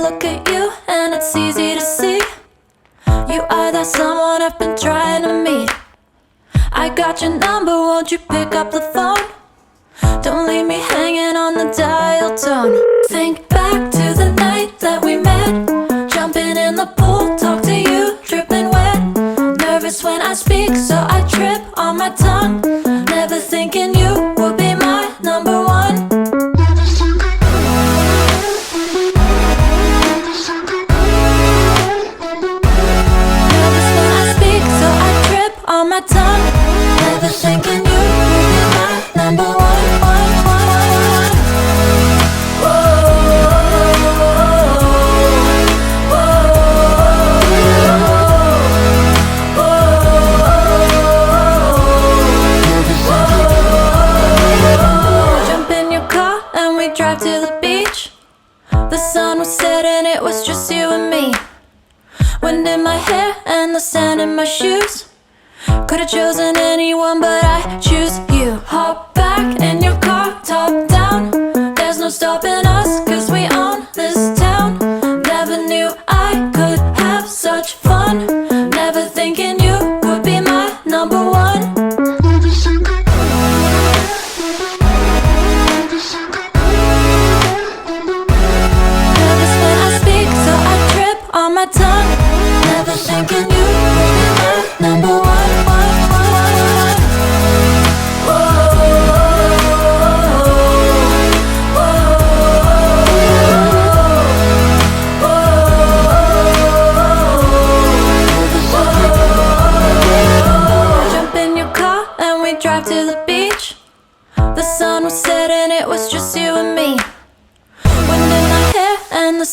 look at you and it's easy to see. You are that someone I've been trying to meet. I got your number, won't you pick up the phone? Don't leave me hanging on the dial tone. Think back to the night that we met. Jumping in the pool, talk to you, dripping wet. Nervous when I speak, so I trip on my tongue. Never thinking you would be my number one. Nervous when I speak, so I trip on my tongue. Never thinking you would be my number one. Drive to the beach. The sun was setting, it was just you and me. Wind in my hair and the sand in my shoes. Could've chosen anyone, but I choose you. Hop back in your car, top down. There's no stopping us, cause we own this town. Never knew I could have such fun. Never thinking you would be my number one. On my tongue, never thinking you would be my number one. Jump in your car and we drive to the beach. The sun was setting, it was just you and me. Wind in my hair and the